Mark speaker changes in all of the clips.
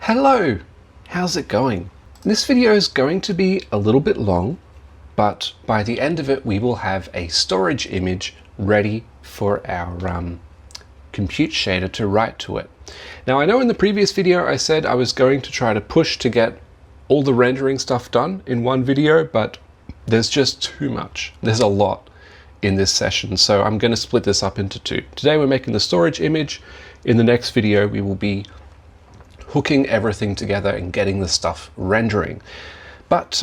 Speaker 1: Hello! How's it going? This video is going to be a little bit long, but by the end of it we will have a storage image ready for our compute shader to write to it. Now I know in the previous video I said I was going to try to push to get all the rendering stuff done in one video, but there's just too much. There's a lot in this session, so I'm going to split this up into two. Today we're making the storage image. In the next video we will be hooking everything together and getting the stuff rendering. But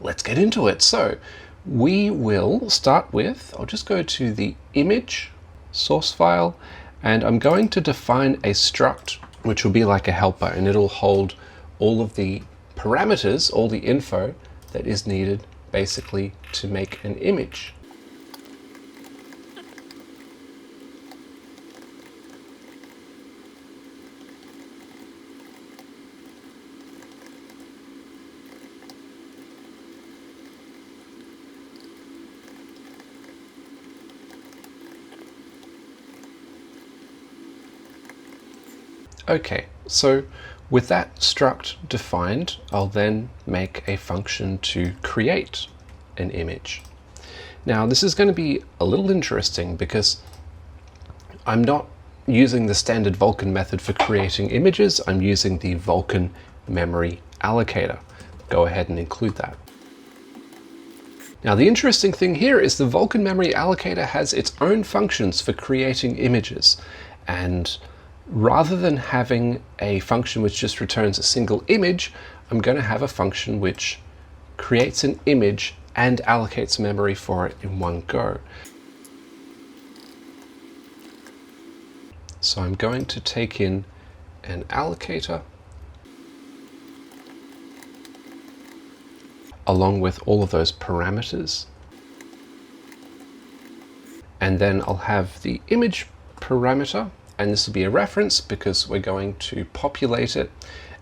Speaker 1: let's get into it. So we will start with, I'll just go to the image source file, and I'm going to define a struct which will be like a helper, and it'll hold all of the parameters, all the info that is needed basically to make an image. Okay, so with that struct defined, I'll then make a function to create an image. Now this is going to be a little interesting because I'm not using the standard Vulkan method for creating images. I'm using the Vulkan memory allocator. Go ahead and include that. Now the interesting thing here is the Vulkan memory allocator has its own functions for creating images, and rather than having a function which just returns a single image, I'm going to have a function which creates an image and allocates memory for it in one go. So I'm going to take in an allocator along with all of those parameters, and then I'll have the image parameter, and this will be a reference because we're going to populate it,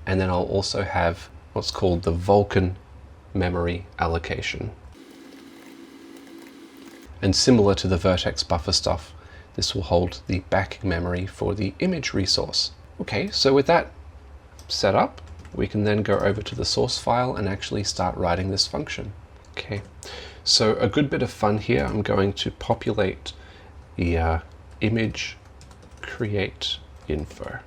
Speaker 1: and then I'll also have what's called the Vulkan memory allocation. And similar to the vertex buffer stuff, this will hold the backing memory for the image resource. Okay, so with that set up, we can then go over to the source file and actually start writing this function. Okay, so a good bit of fun here. I'm going to populate the image create info.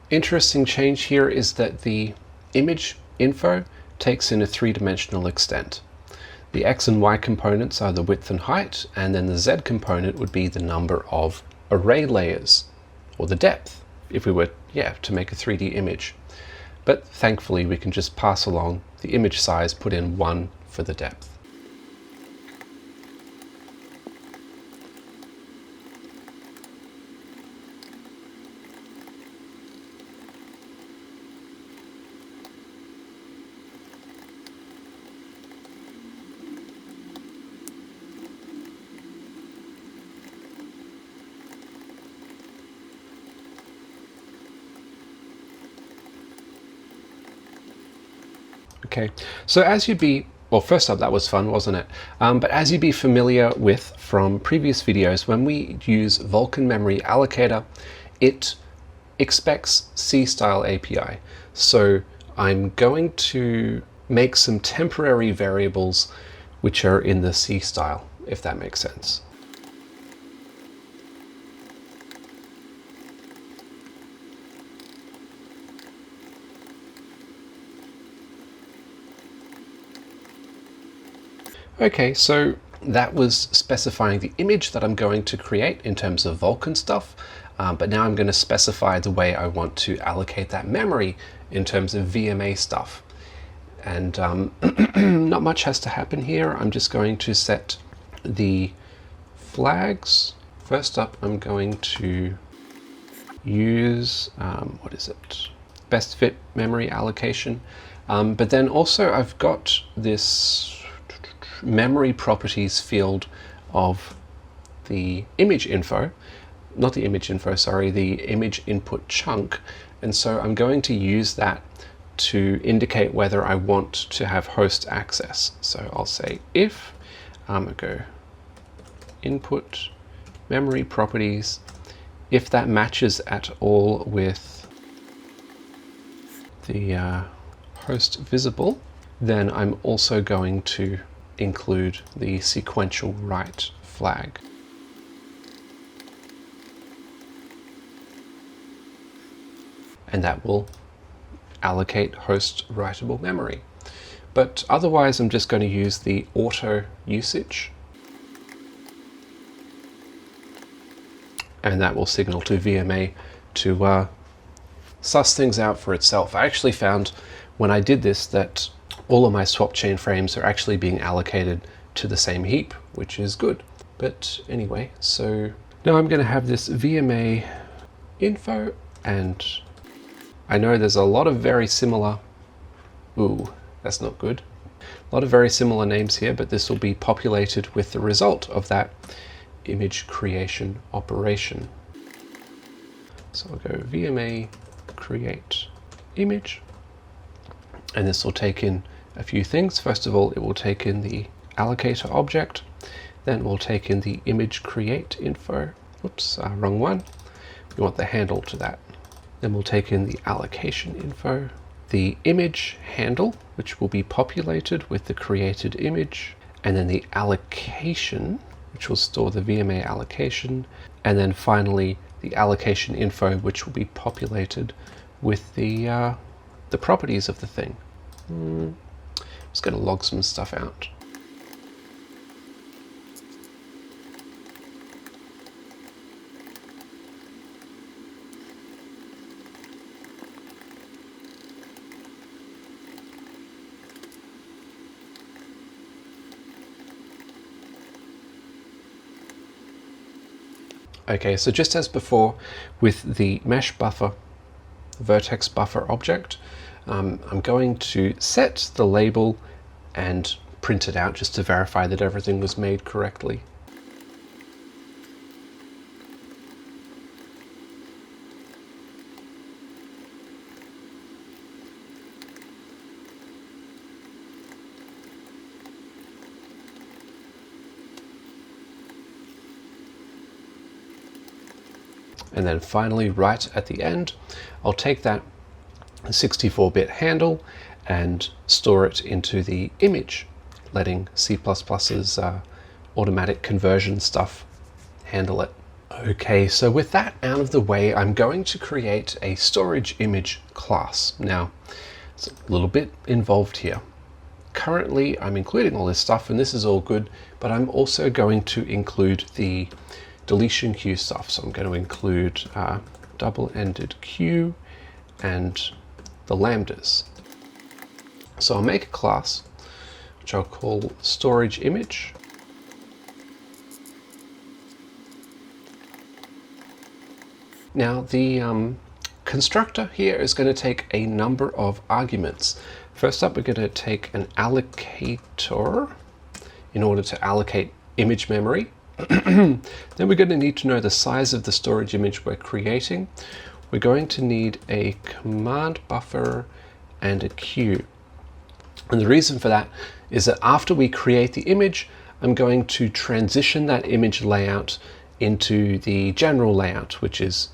Speaker 1: Interesting change here is that the image info takes in a three-dimensional extent. The X and Y components are the width and height, and then the Z component would be the number of array layers, or the depth, if we were, to make a 3D image. But thankfully we can just pass along the image size, put in 1 for the depth. Okay, so as you'd be, well, first up, that was fun, wasn't it? But as you'd be familiar with from previous videos, when we use Vulkan memory allocator, it expects C-style API. So I'm going to make some temporary variables which are in the C style, if that makes sense. Okay, so that was specifying the image that I'm going to create in terms of Vulkan stuff, but now I'm going to specify the way I want to allocate that memory in terms of VMA stuff. And not much has to happen here. I'm just going to set the flags. First up, I'm going to use, best fit memory allocation. But then also I've got this memory properties field of the image info, not the image info, sorry, the image input chunk. And so I'm going to use that to indicate whether I want to have host access. So I'll say if, go input memory properties, if that matches at all with the host visible, then I'm also going to include the sequential write flag. And that will allocate host writable memory. But otherwise, I'm just going to use the auto usage, and that will signal to VMA to suss things out for itself. I actually found when I did this that all of my swap chain frames are actually being allocated to the same heap, which is good. But anyway, so now I'm going to have this VMA info, and I know there's a lot of very similar, ooh, that's not good. A lot of very similar names here, but this will be populated with the result of that image creation operation. So I'll go VMA create image, and this will take in a few things. First of all, it will take in the allocator object, then we'll take in the image create info. Oops, wrong one. We want the handle to that. Then we'll take in the allocation info, the image handle, which will be populated with the created image, and then the allocation, which will store the VMA allocation, and then finally the allocation info, which will be populated with the properties of the thing. I'm just going to log some stuff out. Okay, so just as before with the mesh buffer, vertex buffer object, I'm going to set the label and print it out just to verify that everything was made correctly. And then finally, right at the end, I'll take that 64-bit handle and store it into the image, letting C++'s automatic conversion stuff handle it. Okay, so with that out of the way, I'm going to create a storage image class. Now, it's a little bit involved here. Currently, I'm including all this stuff, and this is all good, but I'm also going to include the deletion queue stuff. So I'm going to include double-ended queue and the lambdas. So I'll make a class which I'll call storage image. Now the constructor here is going to take a number of arguments. First up, we're going to take an allocator in order to allocate image memory. Then we're going to need to know the size of the storage image we're creating. We're going to need a command buffer and a queue. And the reason for that is that after we create the image, I'm going to transition that image layout into the general layout, which is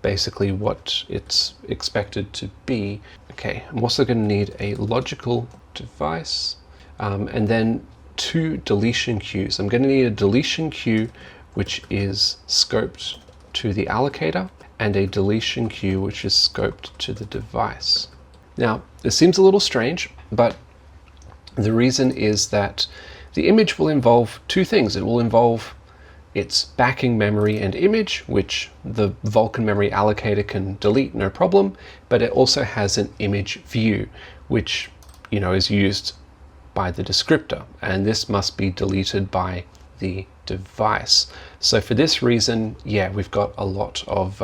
Speaker 1: basically what it's expected to be. Okay, I'm also going to need a logical device, and then 2 deletion queues. I'm going to need a deletion queue which is scoped to the allocator, and a deletion queue which is scoped to the device. Now, this seems a little strange, but the reason is that the image will involve 2 things. It will involve its backing memory and image, which the Vulkan memory allocator can delete no problem, but it also has an image view, which is used by the descriptor, and this must be deleted by the device. So for this reason, yeah, we've got a lot of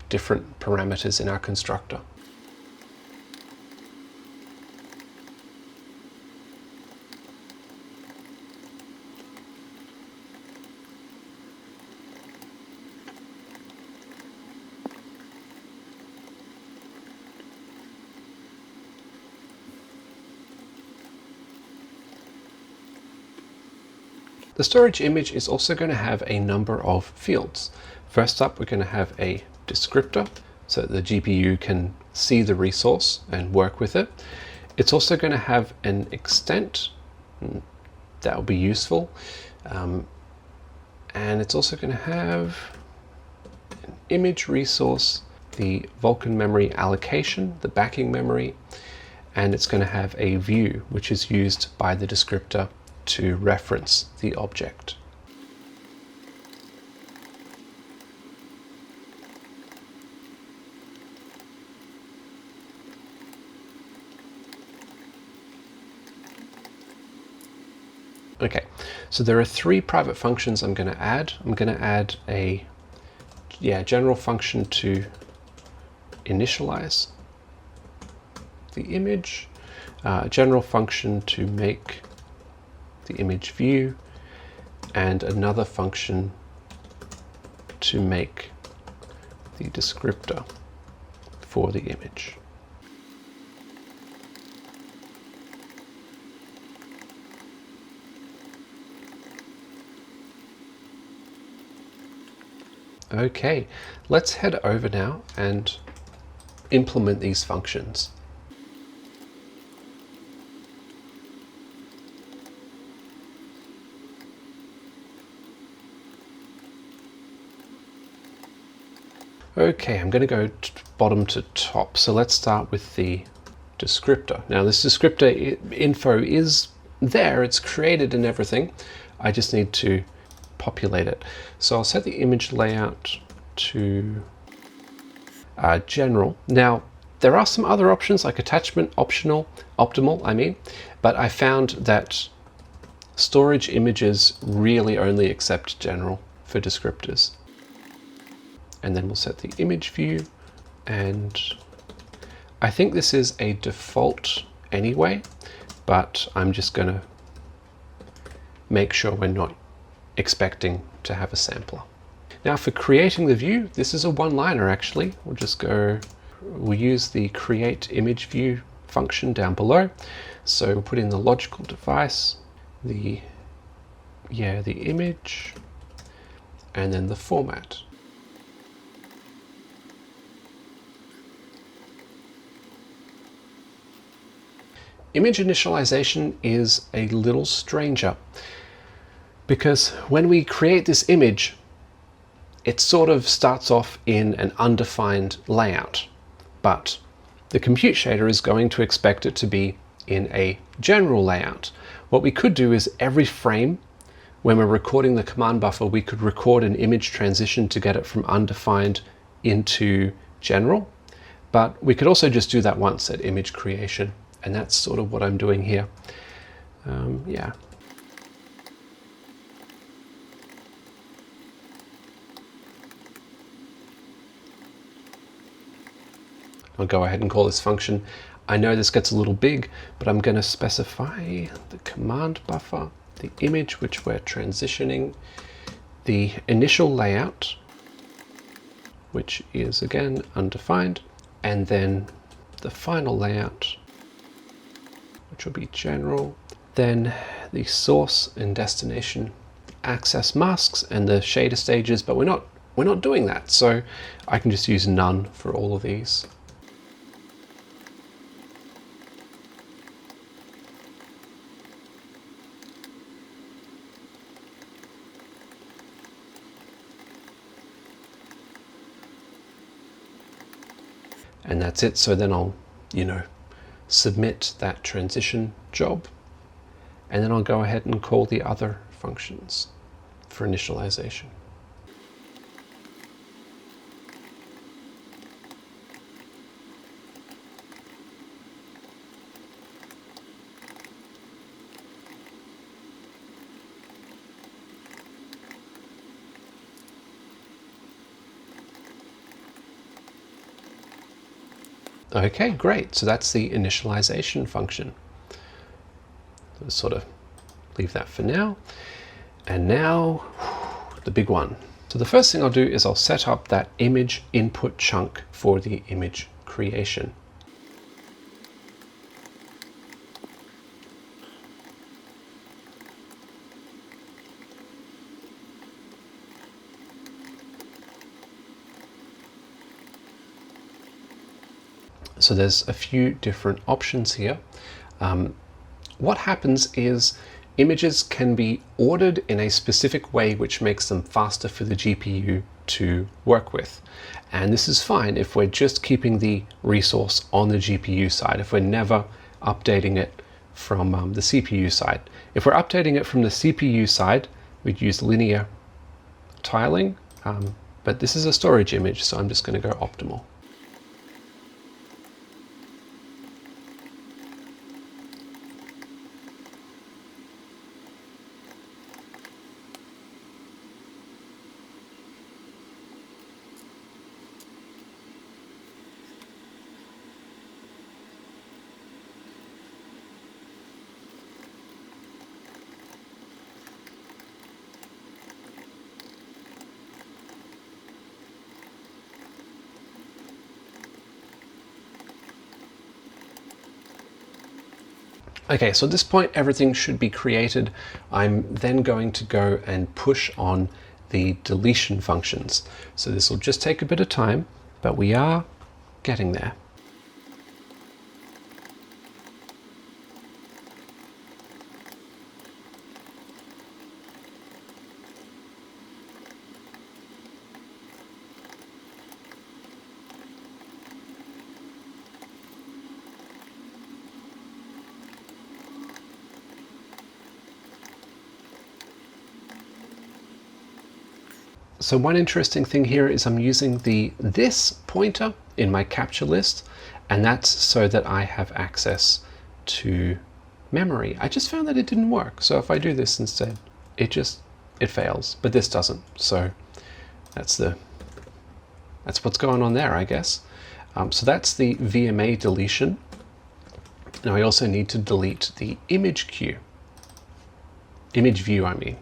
Speaker 1: different parameters in our constructor. The storage image is also going to have a number of fields. First up, we're going to have a descriptor so that the GPU can see the resource and work with it. It's also going to have an extent, that will be useful. And it's also going to have an image resource, the Vulkan memory allocation, the backing memory, and it's going to have a view, which is used by the descriptor to reference the object. Okay, so there are three private functions I'm going to add. I'm going to add a general function to initialize the image, a general function to make the image view, and another function to make the descriptor for the image. Okay, let's head over now and implement these functions. Okay, I'm going to go bottom to top. So let's start with the descriptor. Now this descriptor info is there, it's created and everything. I just need to populate it. So I'll set the image layout to general. Now there are some other options like attachment optimal, but I found that storage images really only accept general for descriptors. And then we'll set the image view, and I think this is a default anyway, but I'm just going to make sure we're not expecting to have a sampler. Now for creating the view, this is a one-liner actually. We'll use the create image view function down below. So we'll put in the logical device, the image, and then the format. Image initialization is a little stranger because when we create this image, it sort of starts off in an undefined layout, but the compute shader is going to expect it to be in a general layout. What we could do is every frame, when we're recording the command buffer, we could record an image transition to get it from undefined into general, but we could also just do that once at image creation. And that's sort of what I'm doing here. Yeah. I'll go ahead and call this function. I know this gets a little big, but I'm going to specify the command buffer, the image which we're transitioning, the initial layout, which is again undefined, and then the final layout, which will be general, then the source and destination access masks and the shader stages, but we're not doing that, so I can just use none for all of these. And that's it. So then I'll, submit that transition job, and then I'll go ahead and call the other functions for initialization. Okay, great. So that's the initialization function. Let's sort of leave that for now. And now the big one. So the first thing I'll do is I'll set up that image input chunk for the image creation. So there's a few different options here. What happens is images can be ordered in a specific way which makes them faster for the GPU to work with. And this is fine if we're just keeping the resource on the GPU side, if we're never updating it from the CPU side. If we're updating it from the CPU side, we'd use linear tiling, but this is a storage image, so I'm just going to go optimal. Okay, so at this point everything should be created. I'm then going to go and push on the deletion functions. So this will just take a bit of time, but we are getting there. So one interesting thing here is I'm using the this pointer in my capture list, and that's so that I have access to memory. I just found that it didn't work. So if I do this instead, it fails, but this doesn't. So that's what's going on there, I guess. So that's the VMA deletion. Now I also need to delete the image queue. Image view, I mean.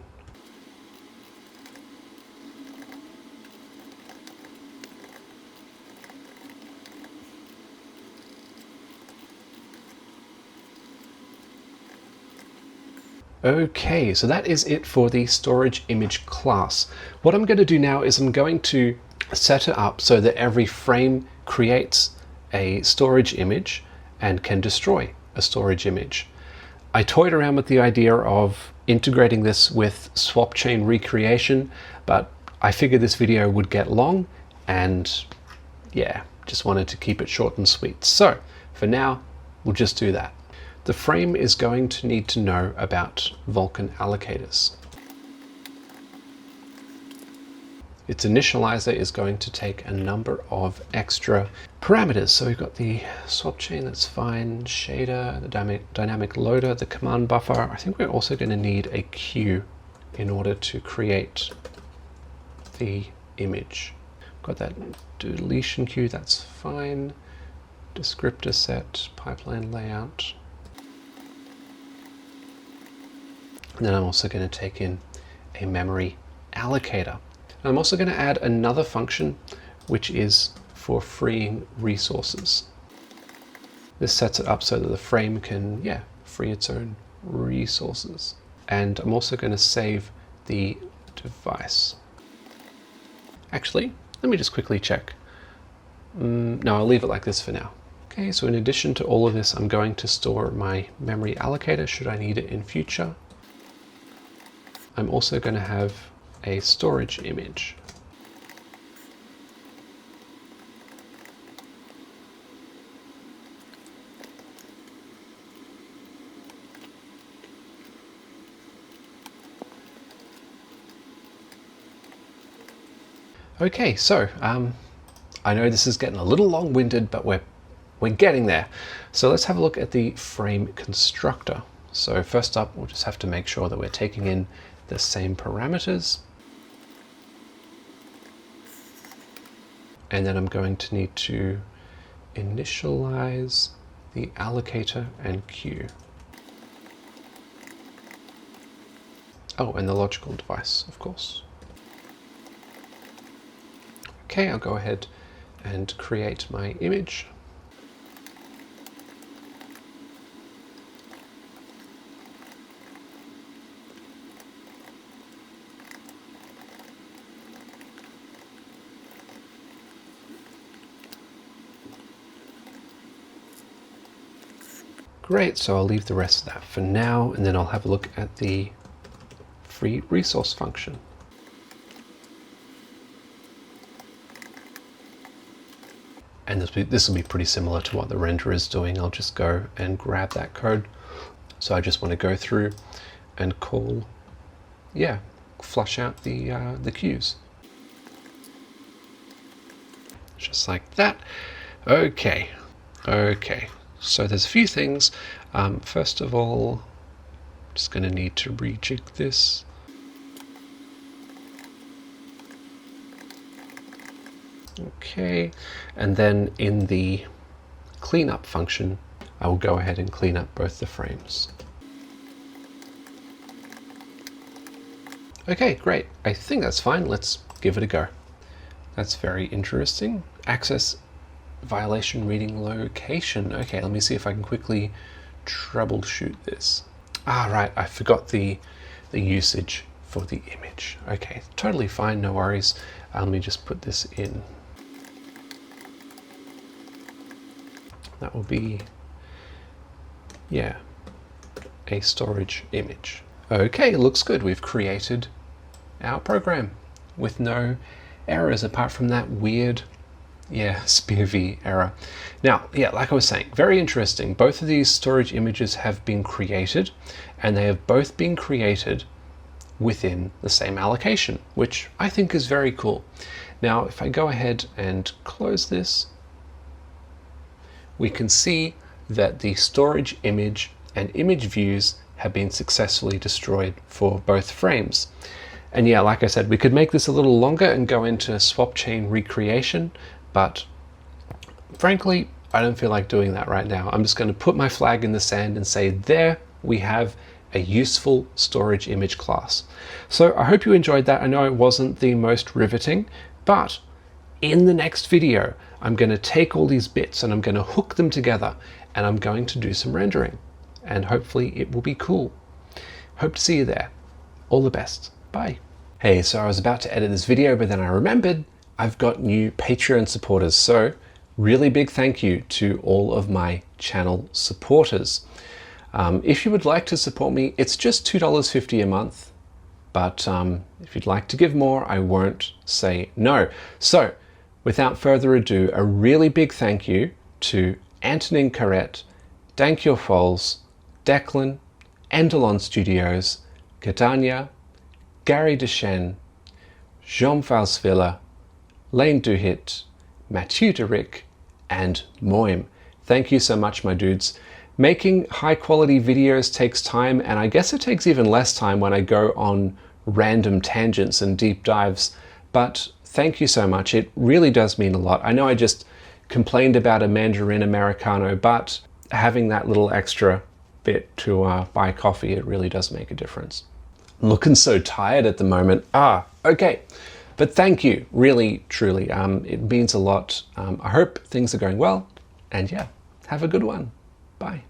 Speaker 1: Okay, so that is it for the storage image class. What I'm going to do now is I'm going to set it up so that every frame creates a storage image and can destroy a storage image. I toyed around with the idea of integrating this with swap chain recreation, but I figured this video would get long and yeah, just wanted to keep it short and sweet. So for now, we'll just do that. The frame is going to need to know about Vulkan allocators. Its initializer is going to take a number of extra parameters. So we've got the swap chain, that's fine, shader, the dynamic loader, the command buffer. I think we're also going to need a queue in order to create the image. Got that deletion queue, that's fine. Descriptor set, pipeline layout. And then I'm also going to take in a memory allocator. I'm also going to add another function which is for freeing resources. This sets it up so that the frame can, free its own resources. And I'm also going to save the device. Actually, let me just quickly check. No, I'll leave it like this for now. Okay, so in addition to all of this, I'm going to store my memory allocator should I need it in future. I'm also going to have a storage image. Okay, so I know this is getting a little long-winded, but we're getting there. So let's have a look at the frame constructor. So first up, we'll just have to make sure that we're taking in the same parameters. And then I'm going to need to initialize the allocator and queue. Oh, and the logical device, of course. Okay, I'll go ahead and create my image. Great, so I'll leave the rest of that for now, and then I'll have a look at the free resource function. And this will be pretty similar to what the renderer is doing. I'll just go and grab that code. So I just want to go through and call, flush out the queues. Just like that. Okay. So there's a few things. First of all, I'm just going to need to rejig this. Okay, and then in the cleanup function, I will go ahead and clean up both the frames. Okay, great. I think that's fine. Let's give it a go. That's very interesting. Access violation reading location. Okay, let me see if I can quickly troubleshoot this. Right, I forgot the usage for the image. Okay, totally fine, no worries. Let me just put this in. That will be, a storage image. Okay, looks good. We've created our program with no errors apart from that weird, SPIR-V error. Now, like I was saying, very interesting. Both of these storage images have been created, and they have both been created within the same allocation, which I think is very cool. Now, if I go ahead and close this, we can see that the storage image and image views have been successfully destroyed for both frames. And like I said, we could make this a little longer and go into swap chain recreation, but frankly, I don't feel like doing that right now. I'm just going to put my flag in the sand and say, there we have a useful storage image class. So I hope you enjoyed that. I know it wasn't the most riveting, but in the next video, I'm going to take all these bits and I'm going to hook them together, and I'm going to do some rendering, and hopefully it will be cool. Hope to see you there. All the best. Bye. Hey, so I was about to edit this video, but then I remembered I've got new Patreon supporters. So really big thank you to all of my channel supporters. If you would like to support me, it's just $2.50 a month. But if you'd like to give more, I won't say no. So without further ado, a really big thank you to Antonin Carrette, Dankyo Foles, Declan, Endelon Studios, Catania, Gary Deschênes, Jean Valsvilla, Lane Duhit, Mathieu Derick, and Moim. Thank you so much, my dudes. Making high quality videos takes time, and I guess it takes even less time when I go on random tangents and deep dives, but thank you so much. It really does mean a lot. I know I just complained about a Mandarin Americano, but having that little extra bit to buy coffee, it really does make a difference. I'm looking so tired at the moment. Okay. But thank you, really, truly. It means a lot. I hope things are going well, and have a good one. Bye.